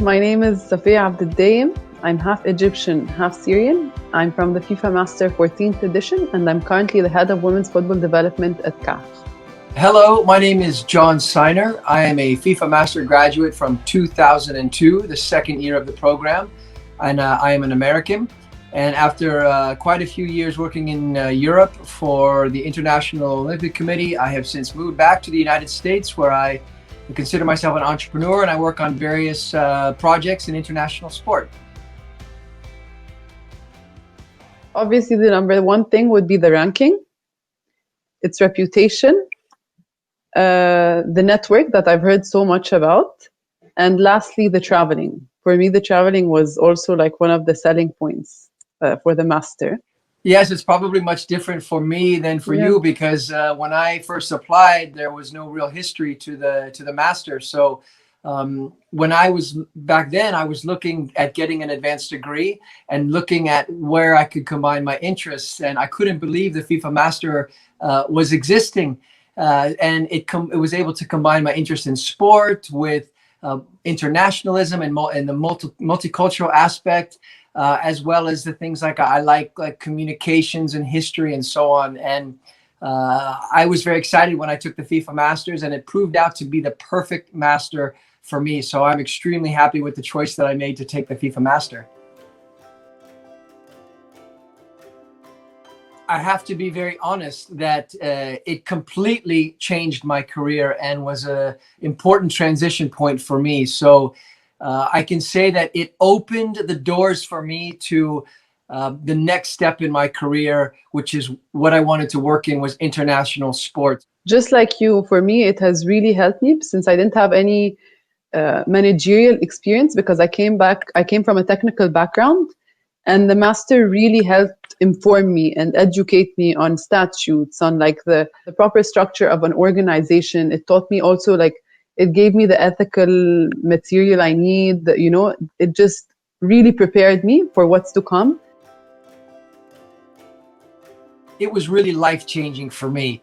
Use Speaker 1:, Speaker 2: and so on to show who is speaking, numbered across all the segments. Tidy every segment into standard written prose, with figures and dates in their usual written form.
Speaker 1: My name is Safia Abdeldaim. I'm half Egyptian, half Syrian. I'm from the FIFA Master 14th edition, and I'm currently the head of women's football development at CAF.
Speaker 2: Hello, my name is John Seiner. I am a FIFA Master graduate from 2002, the second year of the program, and I am an American. And after quite a few years working in Europe for the International Olympic Committee, I have since moved back to the United States, where I consider myself an entrepreneur, and I work on various projects in international sport.
Speaker 1: Obviously, the number one thing would be the ranking, its reputation, the network that I've heard so much about, and lastly, the traveling. For me, the traveling was also like one of the selling points for the master.
Speaker 2: Yes, it's probably much different for me than for you, because when I first applied, there was no real history to the master. So when I was back then, I was looking at getting an advanced degree and looking at where I could combine my interests, and I couldn't believe the FIFA Master was existing, and it was able to combine my interest in sport with internationalism and the multicultural aspect. As well as the things like I like communications and history and so on. And I was very excited when I took the FIFA Masters, and it proved out to be the perfect master for me. So I'm extremely happy with the choice that I made to take the FIFA Master. I have to be very honest that it completely changed my career and was an important transition point for me. So I can say that it opened the doors for me to the next step in my career, which is what I wanted to work in, was international sports.
Speaker 1: Just like you, for me, it has really helped me since I didn't have any managerial experience, because I came from a technical background, and the master really helped inform me and educate me on statutes, on like the proper structure of an organization. It taught me also it gave me the ethical material I need, it just really prepared me for what's to come.
Speaker 2: It was really life-changing for me.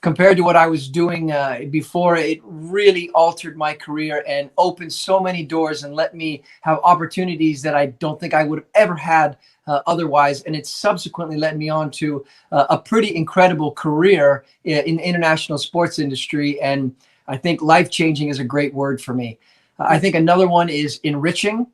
Speaker 2: Compared to what I was doing before, it really altered my career and opened so many doors and let me have opportunities that I don't think I would have ever had otherwise. And it subsequently led me on to a pretty incredible career in the international sports industry. And I think life-changing is a great word for me. I think another one is enriching.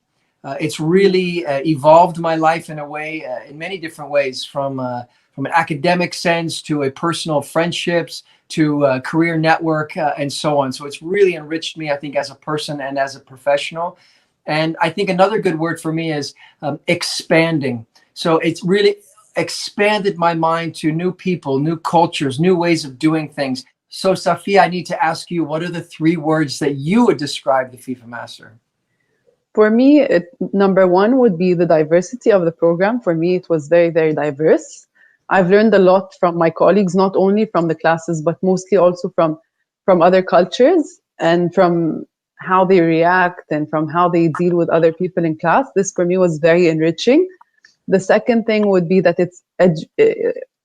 Speaker 2: It's really evolved my life in a way, in many different ways, from an academic sense to a personal friendships to a career network and so on. So it's really enriched me, I think, as a person and as a professional. And I think another good word for me is expanding. So it's really expanded my mind to new people, new cultures, new ways of doing things. So Safia, I need to ask you, what are the 3 words that you would describe the FIFA Master?
Speaker 1: For me, number one would be the diversity of the program. For me, it was very, very diverse. I've learned a lot from my colleagues, not only from the classes, but mostly also from other cultures and from how they react and from how they deal with other people in class. This for me was very enriching. The second thing would be that it's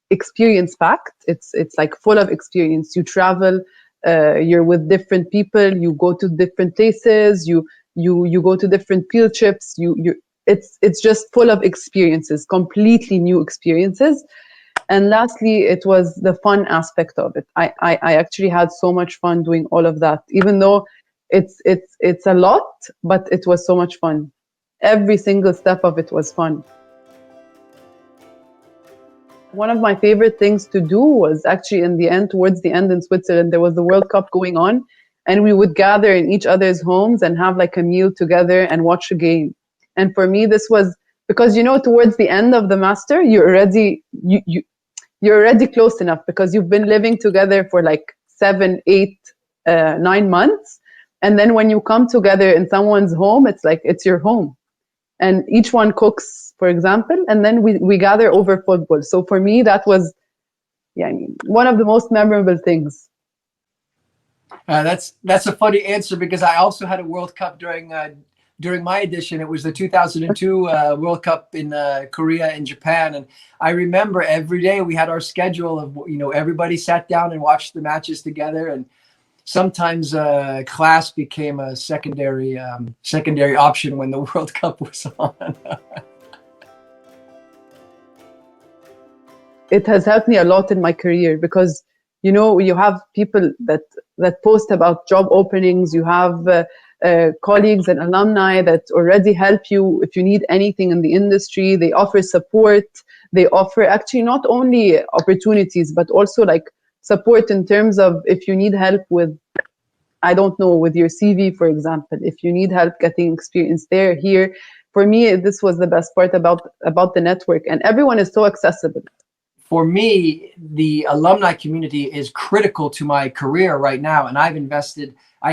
Speaker 1: experience packed. It's like full of experience. You travel, you're with different people, you go to different places, you go to different field trips. It's just full of experiences, completely new experiences. And lastly, it was the fun aspect of it. I actually had so much fun doing all of that, even though it's a lot, but it was so much fun. Every single step of it was fun. One of my favorite things to do was actually towards the end in Switzerland, there was the World Cup going on, and we would gather in each other's homes and have like a meal together and watch a game. And for me, this was because, towards the end of the master, you're already close enough, because you've been living together for like 7, 8, 9 months. And then when you come together in someone's home, it's like it's your home. And each one cooks, for example, and then we gather over football. So for me, that was one of the most memorable things.
Speaker 2: That's a funny answer, because I also had a World Cup during my edition. It was the 2002 World Cup in Korea and Japan. And I remember every day we had our schedule of, everybody sat down and watched the matches together. And sometimes class became a secondary option when the World Cup was on.
Speaker 1: It has helped me a lot in my career because, you know, you have people that post about job openings. You have colleagues and alumni that already help you if you need anything in the industry. They offer support. They offer actually not only opportunities but also like support in terms of if you need help with, I don't know, with your CV, for example, if you need help getting experience there, here. For me, this was the best part about the network, and everyone is so accessible.
Speaker 2: For me, the alumni community is critical to my career right now. And I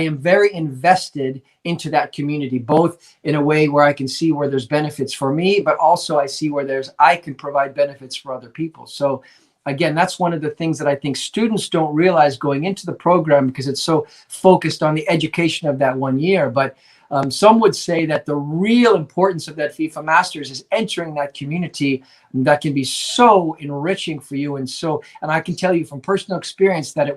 Speaker 2: am very invested into that community, both in a way where I can see where there's benefits for me, but also I see where I can provide benefits for other people. So again, that's one of the things that I think students don't realize going into the program because it's so focused on the education of that 1 year. But some would say that the real importance of that FIFA Masters is entering that community that can be so enriching for you. And I can tell you from personal experience that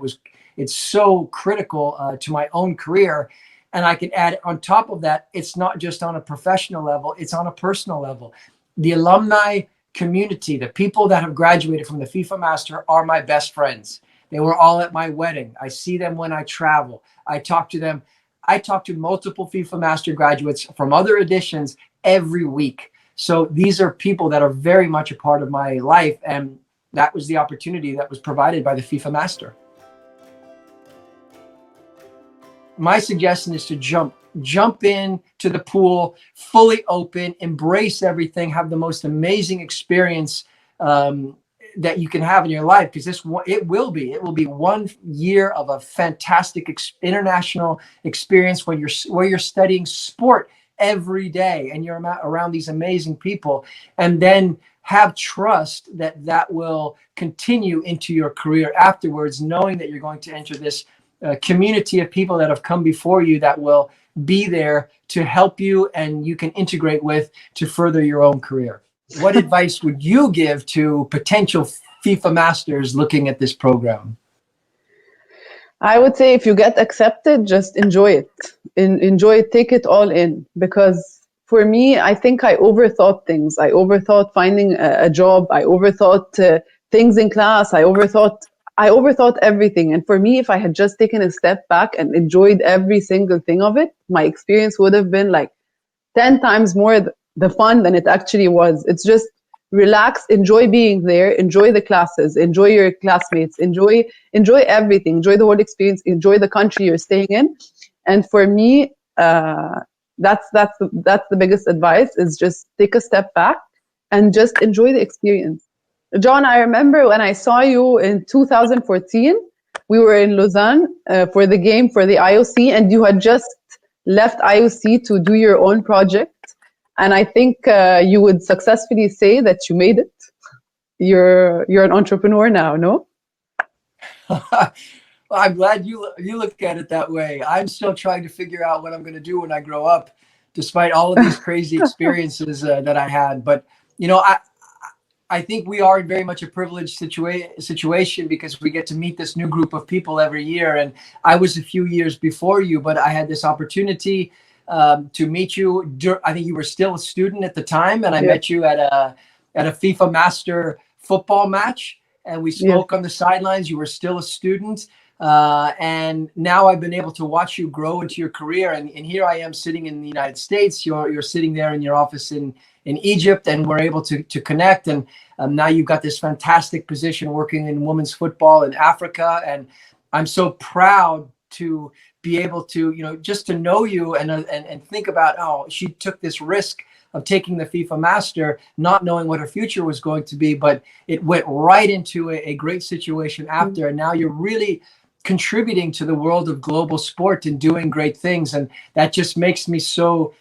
Speaker 2: it's so critical to my own career. And I can add on top of that, it's not just on a professional level, it's on a personal level. The alumni community, the people that have graduated from the FIFA Master are my best friends. They were all at my wedding. I see them when I travel. I talk to them. I talk to multiple FIFA Master graduates from other editions every week. So these are people that are very much a part of my life. And that was the opportunity that was provided by the FIFA Master. My suggestion is to jump in to the pool, fully open, embrace everything, have the most amazing experience that you can have in your life, because it will be 1 year of a fantastic international experience where you're studying sport every day and you're around these amazing people, and then have trust that will continue into your career afterwards, knowing that you're going to enter this community of people that have come before you that will be there to help you and you can integrate with to further your own career. What advice would you give to potential FIFA Masters looking at this program?
Speaker 1: I would say if you get accepted, just enjoy it. Enjoy it, take it all in. Because for me, I think I overthought things. I overthought finding a job. I overthought things in class. I overthought everything. And for me, if I had just taken a step back and enjoyed every single thing of it, my experience would have been like 10 times more the fun than it actually was. It's just relax, enjoy being there, enjoy the classes, enjoy your classmates, enjoy everything, enjoy the whole experience, enjoy the country you're staying in. And for me, that's the biggest advice, is just take a step back and just enjoy the experience. John, I remember when I saw you in 2014, we were in Lausanne for the game for the IOC, and you had just left IOC to do your own project. And I think you would successfully say that you made it. You're an entrepreneur now, no?
Speaker 2: Well, I'm glad you look at it that way. I'm still trying to figure out what I'm going to do when I grow up, despite all of these crazy experiences that I had. But, you know, I think we are in very much a privileged situation because we get to meet this new group of people every year. And I was a few years before you, but I had this opportunity to meet you. I think you were still a student at the time, and I met you at a FIFA Master football match, and we spoke on the sidelines. You were still a student, and now I've been able to watch you grow into your career. And here I am sitting in the United States. You're sitting there in your office in Egypt, and we're able to connect. And now you've got this fantastic position working in women's football in Africa, and I'm so proud to be able to, you know, just to know you and think about, oh, she took this risk of taking the FIFA Master, not knowing what her future was going to be, but it went right into a great situation after. And now you're really contributing to the world of global sport and doing great things. And that just makes me so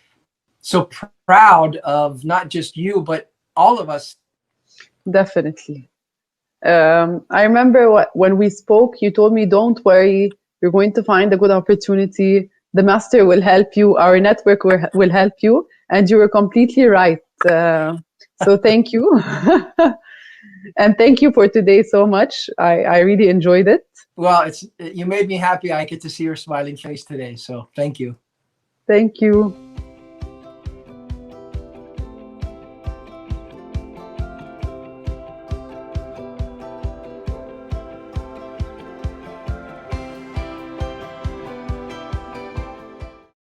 Speaker 2: proud of not just you, but all of us.
Speaker 1: Definitely. I remember when we spoke, you told me, don't worry, you're going to find a good opportunity. The master will help you. Our network will help you. And you were completely right. So thank you. And thank you for today so much. I really enjoyed it.
Speaker 2: Well, you made me happy. I get to see your smiling face today. So thank you.
Speaker 1: Thank you.